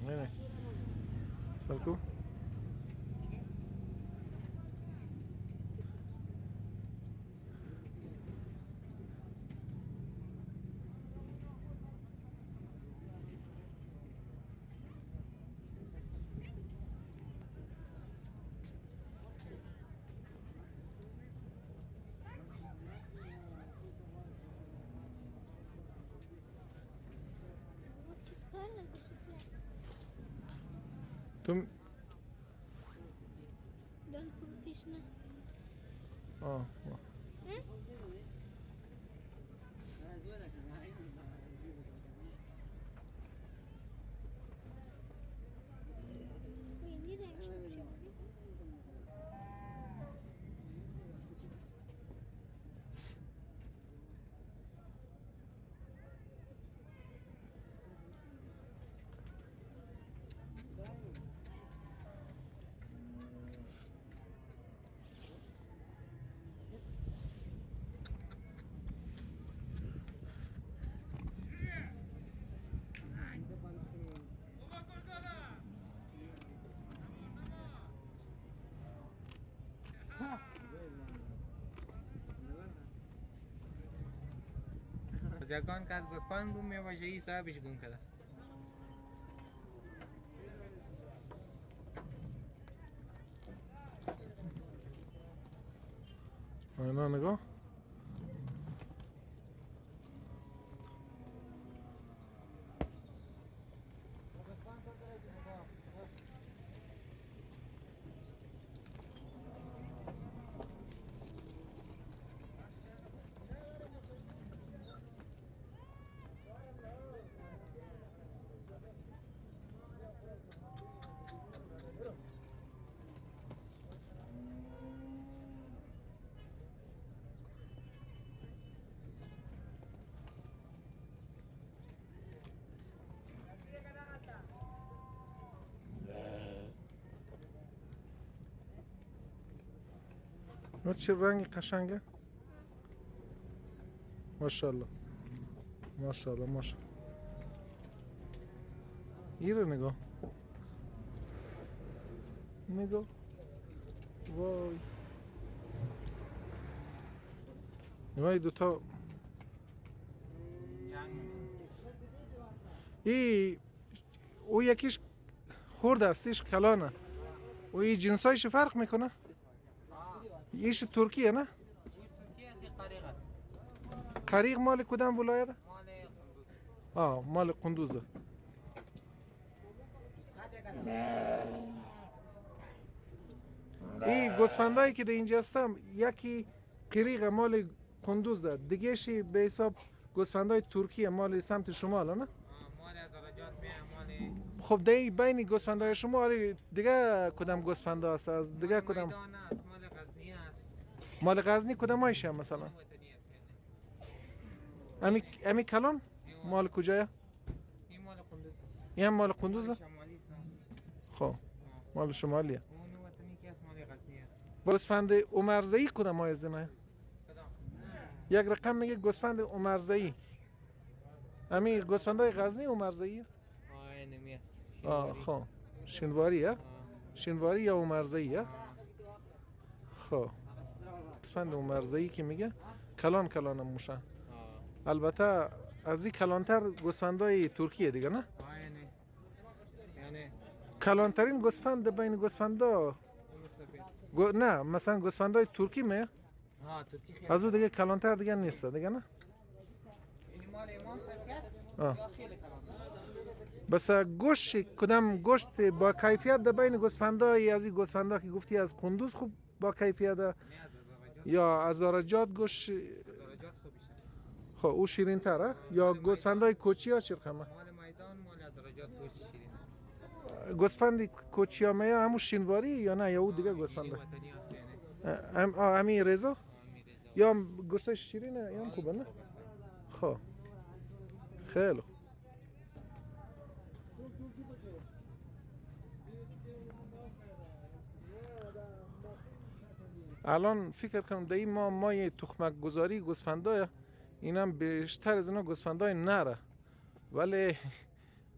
نه سالکو چیز کار نکشید تو دل خوب پیش نه آه اینی رنگ شد شد جگان که از گسپان گم می باشه ای صاحبش گم کرده. اینا نگاه چه رنگی قشنگه ماشاءالله ماشاءالله ماشاءالله ایره نگاه نگاه وای نگاه دوتا او یکیش خورد استیش کلانه و این جنسایش فرق میکنه ایش ترکیه نه؟ ترکیه از قریق است. قریق مال کدام ولایت؟ مال قندوز. مال قندوزه این گوسفندایی که در اینجا هستم یکی قریق مال قندوزه دیگهشی به حساب گوسفندای ترکیه مال سمت شمال نه؟ مال ازارجات میه مال خب دی بین گوسفندای شما دیگه کدام گوسفندا هست از دیگه کدام میدان است مال غزنی است. مال غزنی کدام هایشه مثلا وطنی است یعنی. امی کلان مال کجایا این مال قندوز است. این هم مال قندوزه شمالی است. خب مال شمالیه اون وطنی که است مال غزنی است. گوسفند عمرزایی کدام های زنه کدام؟ یک رقم میگه گوسفند عمرزایی امی گوسفندای غزنی عمرزایی نمی است. خب شنواری شنواری یا عمرزایی خب گوسفند عمرزایی که میگه کلان کلان هم موشن البته از این کلانتر گوسفندای ترکیه دیگه نه یعنی کلانترین گوسفند بین گوسفندا نه مثلا گوسفندای ترکی می ترکی خیلی. از او دیگه کلانتر دیگه نیست دیگه نه این مال امام سرکی است. آه. یا خیلی کلان. بس گوشت کدام گوشت با کیفیت در بین گوسفندای از این گوسفندا که گفتی از قندوز خوب با کیفیت نه از یا از آرجات گوشت ازارجات خوبیشه. خب او شیرین تره یا گوسفندای کوچی ها چرخمه مال میدان مال ازارجات گوشت شیرین است. گوسفند کوچی ها میه همون شینواری یا نه یا او دیگه گوسفند وطنی است یعنی. امی رزا میرزا. یا گوشتش شیرینه یا هم خوبه نه خب خیلی خوب الان فکر کنم در این ماه تخمک گذاری گوسفندای اینم بیشتر از اینا گوسفندای نره ولی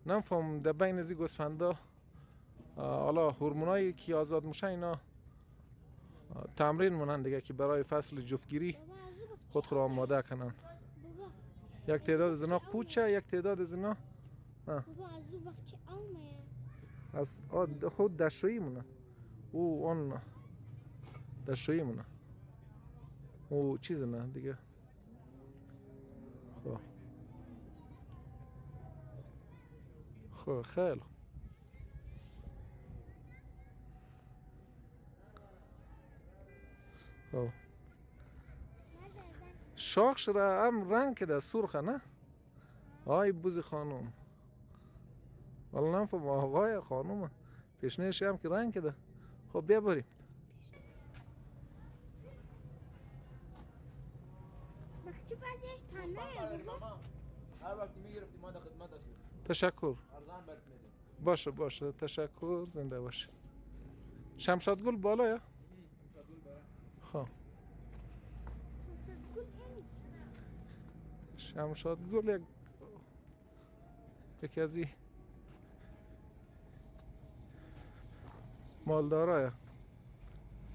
نمیفهم در بین از این گوسفندا حالا هورمونایی که آزاد میشه اینا تمرین مونن دیگه که برای فصل جفتگیری بابا از او بخ- خود را آماده کنن. بابا یک تعداد از اینا پوچه، یک تعداد از اینا بابا از او بخچه آمه. از خود دشویی مونه. او اون دشویی مونه. او چیز نه دیگه. خب خیلی خوب. خب شاخش را هم رنگ کده سرخه نه؟ آی بوزی خانم والا نفهم آقای خانم پیشنهش هم که رنگ کده. خب بیا بریم. بخچه بعضیش تنه بابا. هر وقت میگرفتی ما در خدمت هستیم. تشکر. ارزان بهت میدیم. باشه باشه تشکر زنده باشه. شمشاد گل بالا یا؟ خب شمشاد گل یکی از این مالدارا یا؟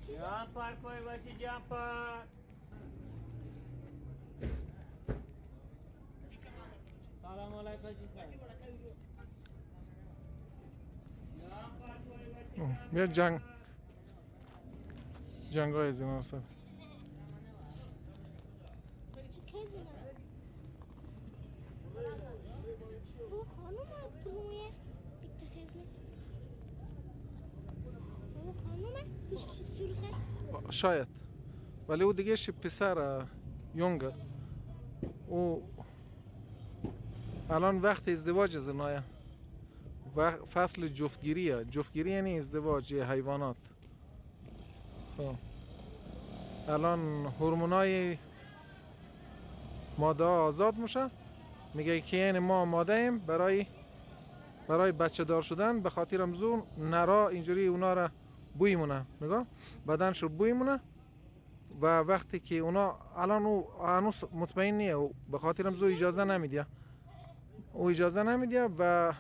جمپر کوئی بچی جمپر. سلام علیکم جی صاحب. بیا جنگ های زینا هستن. چه کسی نه بابا خانومه پرومه بیت خزنه. بابا خانومه پشت سرخه. شاید ولی او دیگه شی پسر یونگه او الان وقت ازدواج زنایه و فصل جفتگیریه. جفتگیری یعنی ازدواج حیوانات. خب الان هورمونای ماده ها آزاد میشه. میگه که یعنی ما آماده ایم برای بچه دار شدن. به خاطر امزون نرا اینجوری اونا را بوی مونه. نگاه بدنش رو بوی مونه و وقتی که اونا الان او هنوز مطمئن نیه و به خاطر امزون اجازه نمیده. او اجازه نمیده و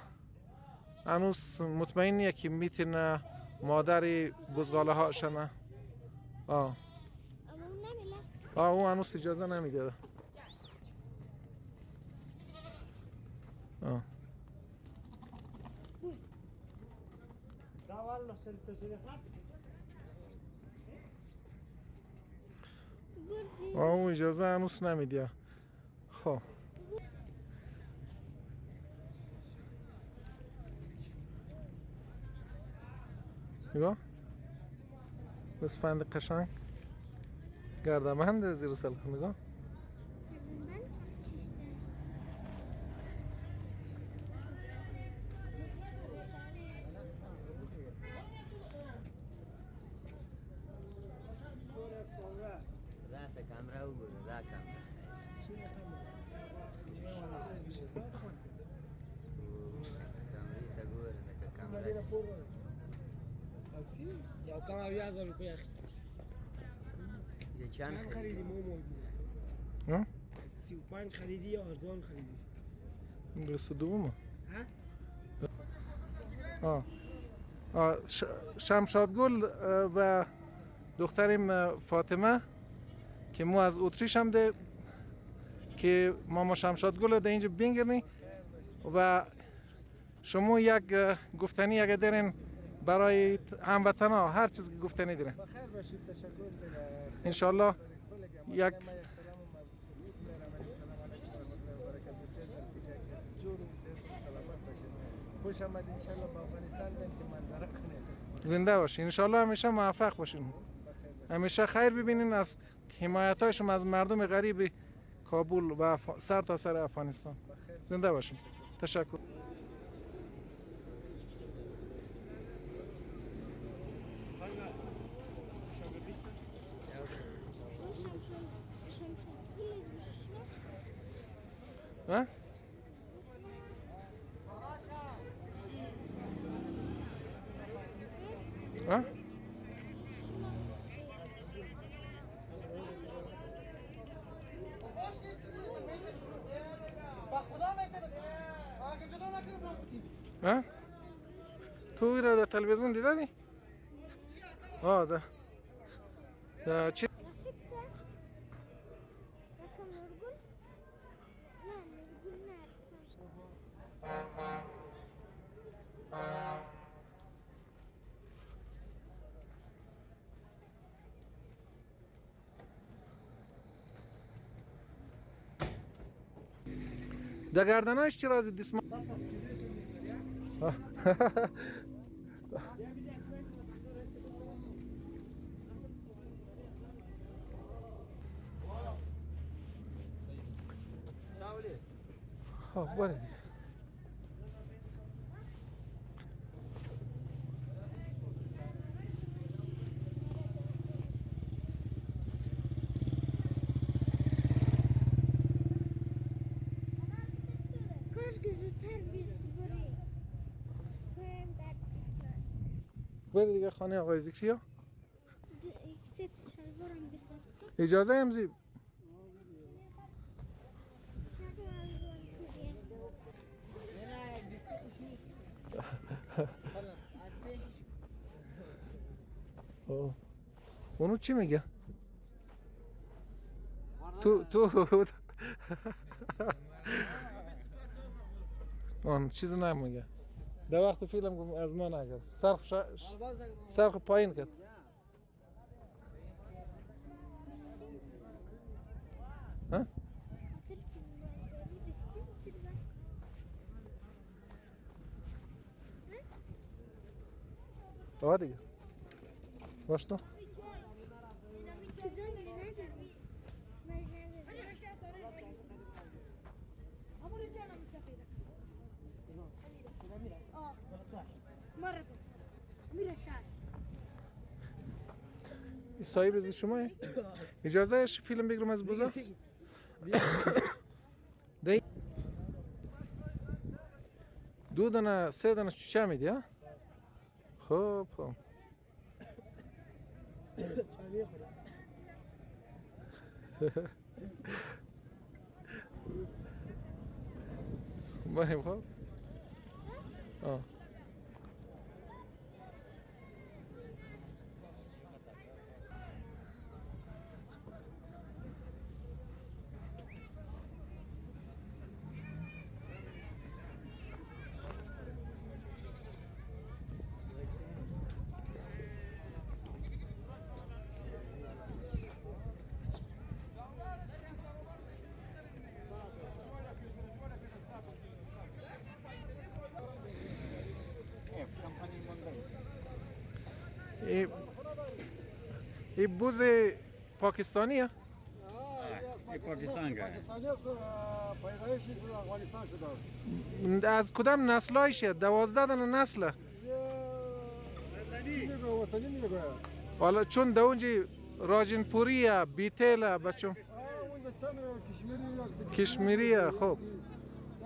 هنوز مطمئن نیه که میتونه مادر بزغاله ها شنه. اما اون نمیله. او هنوز اجازه نمیده. گرجی او اجازه هنوز نمیده. خب نگاه گوسفند قشنگ گردنبند زیر سلخ. نگاه من چیشته راس کامرا وګوره دا کامرا. کامرې ته ګوره لکه کامرا سي. یو کم 20000 روپۍ اخیستل. چې چند چند خریدی مومو بوده. ها 35 خریدی یا ارزان خریدی؟ درست دومه. ها؟ شمشادگل و دختریم فاطمه که مو از اتریش هم ده که ماما شمشادگل ده اینجا بینگرنی و شما یک گفتنی اگه دارین برای هموطن ها هر چیز که گفتنی دارین. بخیر باشید تشکر دیگه. انشالله یک خوش آمد انشالله با افغانستان بین که منظره کنید. زنده باشین. انشالله همیشه موفق باشین. همیشه خیر ببینین از حمایت های شما از مردم غریب کابل و سر تا سر افغانستان. زنده باشین. تشکر. ها؟ ها؟ با خدا میتونه. آگه جدا نکنه. تو ایره در تلویزیون دیده دی؟ آه ده چی؟ رفیق ده رقم نورگل نه نورگل نه در گردنهایش چی رازی دیسم؟ خب بره دیگه. کاش که زودتر بیرسی بری پایم درد میکنه بره دیگه خانه آقای ذکریا. سه تا شلوارم بخور اجازه امزی اونو چی میگه؟ تو اون چیز نمیگه. در وقت فیلم گفت از ما نگر سرخ پایین کرد. ها؟ آه دیگه باش تو صاحب از شما اجازه اش فیلم بگیرم از بوزا دی دو دانه سه دانه چوچه میدی ها خب خب بایم خب آه ای بوز پاکستانیه؟ پاکستان که پاکستانی است پیدایشش از افغانستان شده است. از کدام نسلایشه؟ 12 دانه نسله چی میگه وطنی میگه حالا چون در اونجا راجین پوریه بیتیله بچم اونجا چند کشمیری کشمیریه خب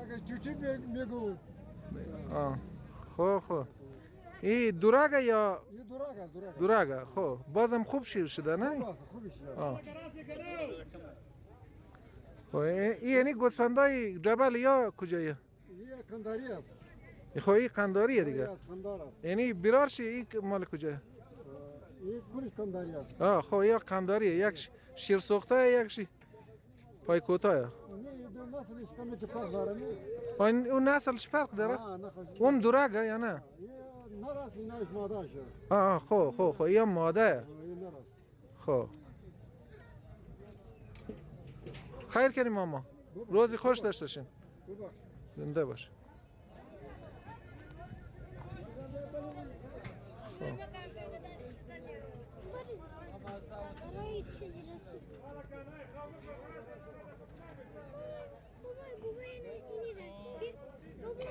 دیگه چوچی میگه آه خب خب ای دوراگه یا یه دوراگ است دوراگ دوراگه خب بازم خوب شیر شده نه؟ خوبی شده آه خب این یعنی گوسفندای جبل یا کجایه؟ یه کنداری است خب این قنداریه دیگه از کندار است یعنی بیرارشی این مال کجایه؟ یه کلش کنداری است آه خب یا قنداریه یک شیر سوخته یکشی پای کوتاه نه دو نسلش کمی که فرق داره اون نسلش فرق داره؟ نه نخوش اون دوراگه یا نه؟ یه نراست اینایش ماده شد آه خب یا ماده یه نراست خب خیر کنیم ماما روزی خوش داشته شین زنده باش برای چیز رسید بابا اینی را بابا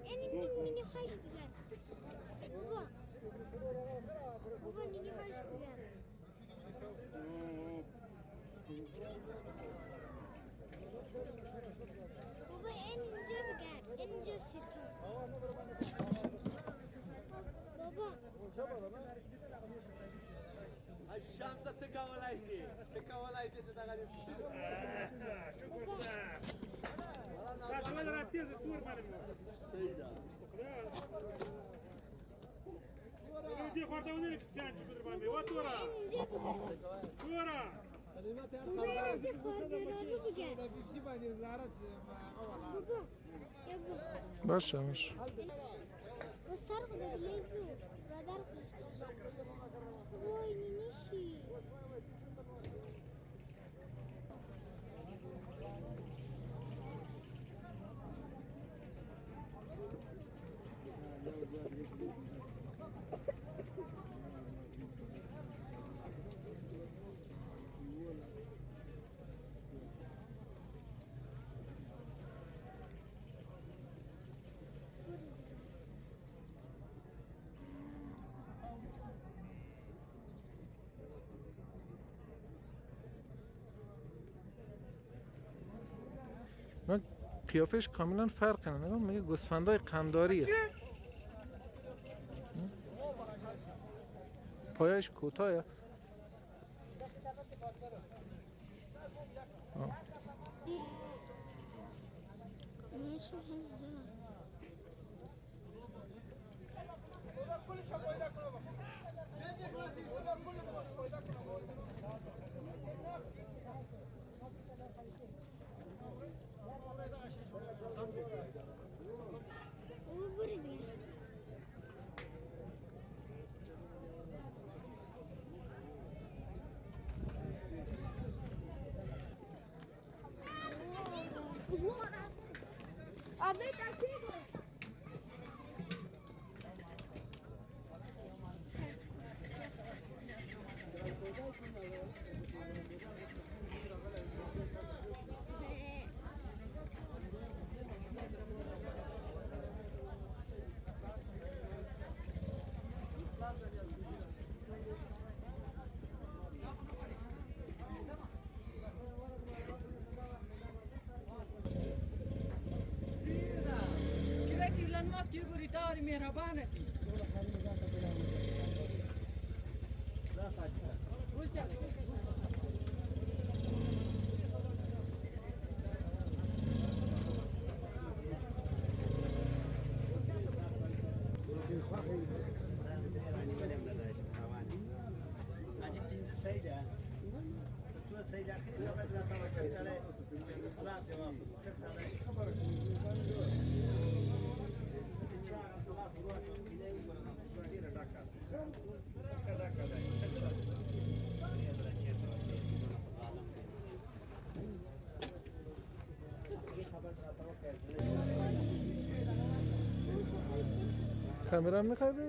اینی نینی خواهش بگر بابا نینی خواهش بگر بابا اینجا بگر اینجا ستون بابا الشمس تكولايسي تكولايسي تتغلب اینجا بگم از این خاربرا رو بگم بگو باشه باشه و سر خدا لیزو برادر کشت وای نمیشی من قیافش کاملا فرق کنه نگاه میگه گوسفندای قنداریه پایش کوتاه میشه هزار او برگی Abi takip ایلان ماسک یه گوری داری مهربان هستی کامera میخوای بی؟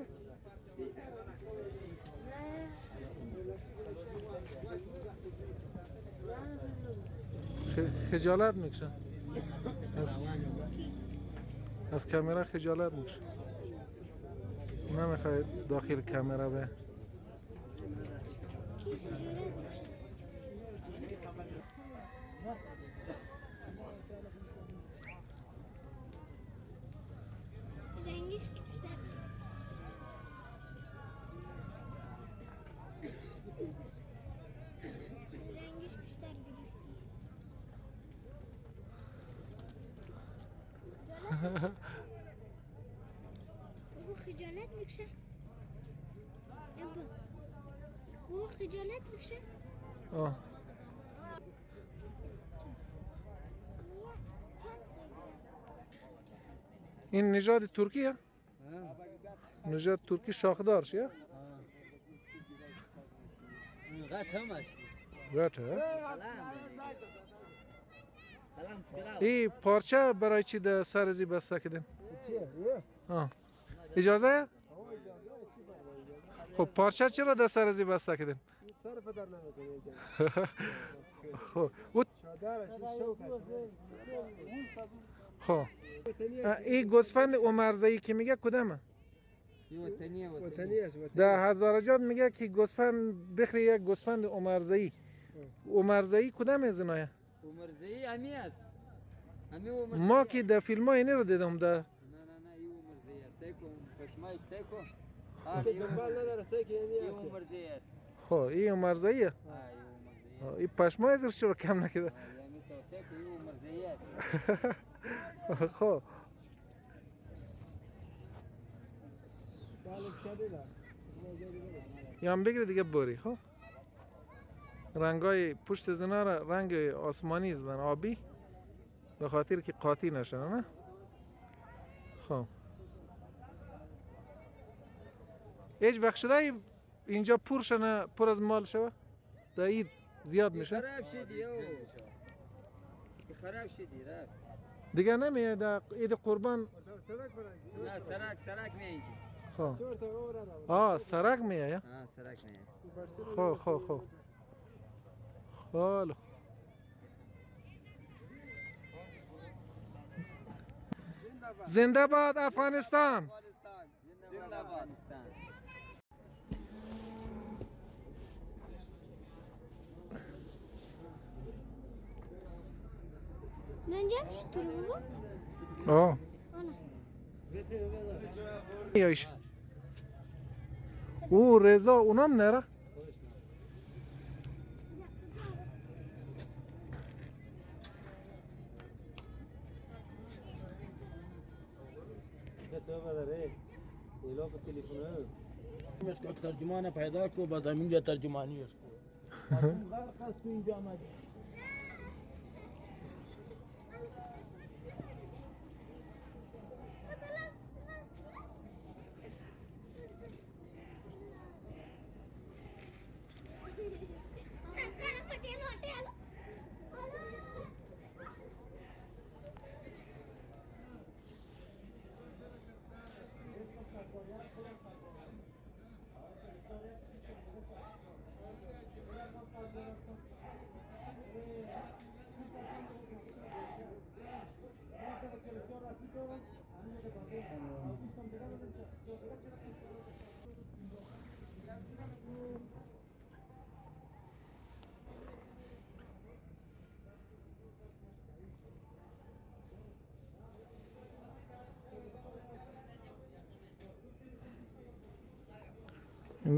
خجالت میکشه از کامera خجالت میکشه نمیخوای داخل کامera به رنگش بیشتر رنگش بیشتر گرفتی بابا خجالت میکشه بابا خجالت میکشه آه این نژاد ترکیه؟ نژاد ترکی شاخدارش یا؟ غط هم است گاته قلم ای پارچه برای چی در سر زی بسته کردین؟ چیه؟ آه اجازه؟ خب پارچه چرا در سر زی بسته کردین؟ سر پدر نمیکنه خب او چادر است شوک خب این گوسفند عمرزایی که میگه کدامه؟ وطنی است در هزارجات میگه که گوسفند بخری یک گوسفند عمرزایی عمرزایی کدام از اینایه؟ عمرزایی همی است همی عمرزایی ما که در فیلم ها اینی رو دیدم در نه این عمرزایی است سیکو پشمای سیکو دنبال نداره سه که همی این است عمرزایی است خب این عمرزاییه این عمرزایی است این پشمای ازش چرا کم نکده یعنی تو سیکو این عمرزایی است خب بالش کردی نه یا هم بگیره دیگه بری. خب رنگای پشت زنا را رنگ آسمانی زدن، آبی، به خاطر که قاطی نشن. نه خب هیچ وقت شده اینجا پر شنه، پر از مال شوه در عید زیاد میشه خراب شدی او خراب شدی رفت دیگه نمیه در عید قربان. نه سرک نه اینجا خب آه سرک میه یا ها سرک نه خب خب خب خب زنده باد افغانستان. زنده‌باد افغانستان. Neden şu durumu? آه Ana. یایش او رضا اونم نره इसको तर्जुमान पैदा को बदमिंग तर्जुमानी उसको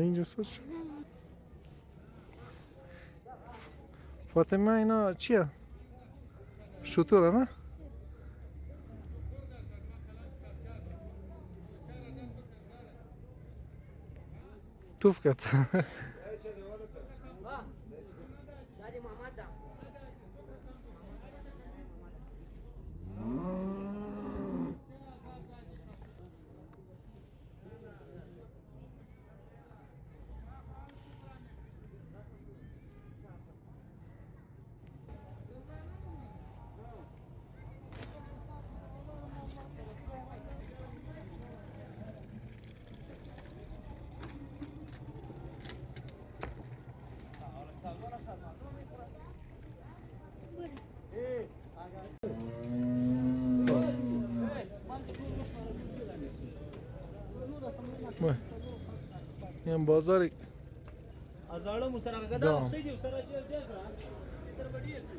اینجا سوچ فاطمه اینا چیه؟ شطوره نه؟ توف کرد این بازار ازاړه مو سره غدا دام. اوسې دی سره جګ سره بډیر سي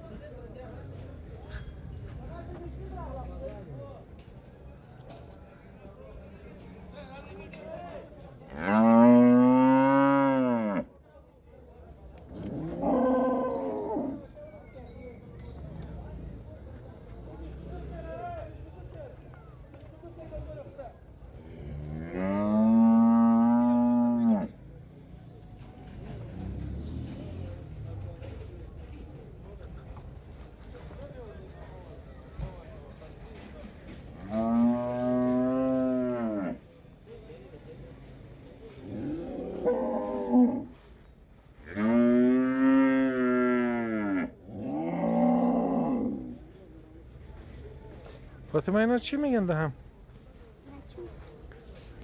فاطمه اینا چی میگن ده هم؟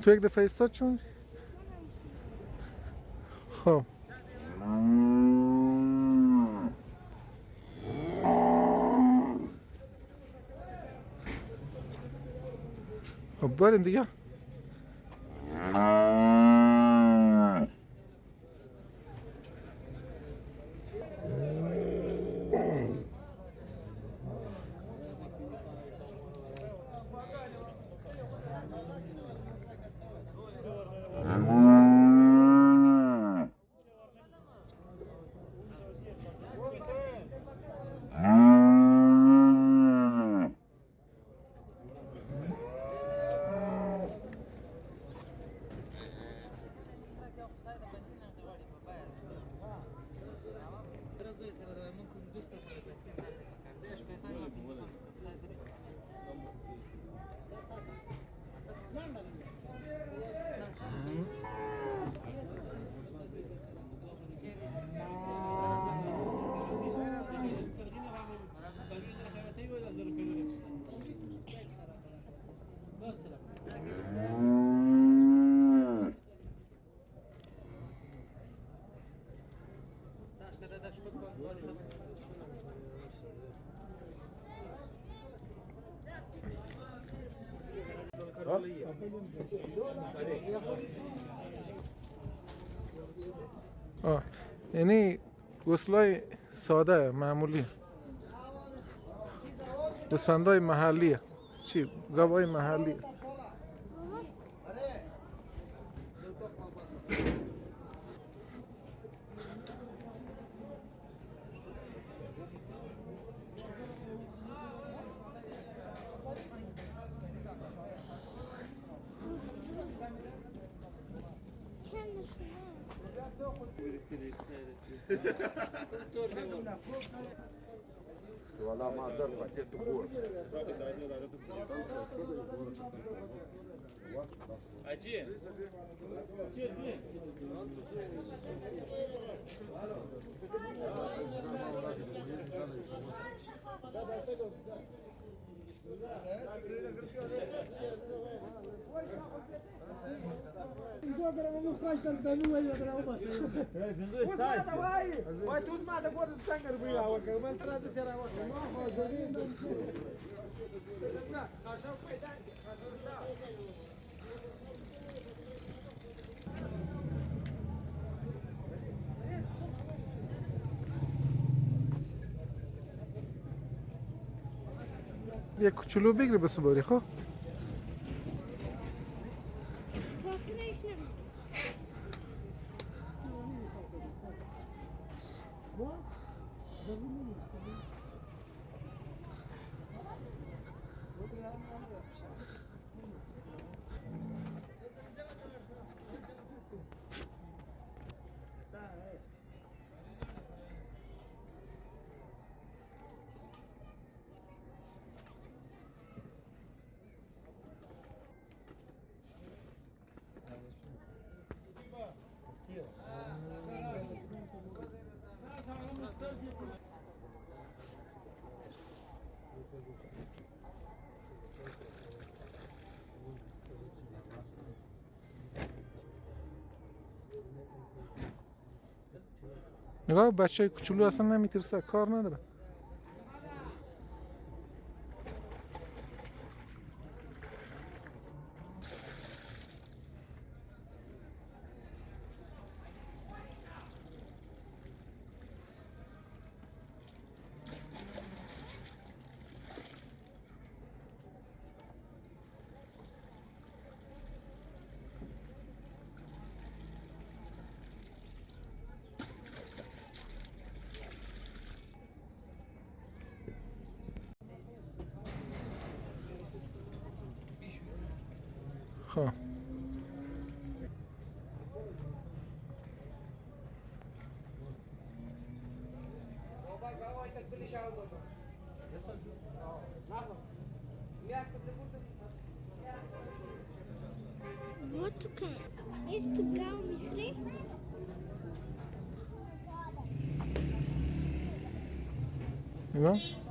تو یک دفعه ایستاد چون؟ خب خب بریم دیگه. یعنی گوسلای ساده معمولی گوسفندای محلی چی گاوای محلی چند شما والله ما زال بعتت بوس یک کوچولو بگیری بس باری خب کافرش نه نگاه بچه کوچولو اصلا نمیترسه کار نداره خب What to can? Is to go میخری؟ نگاه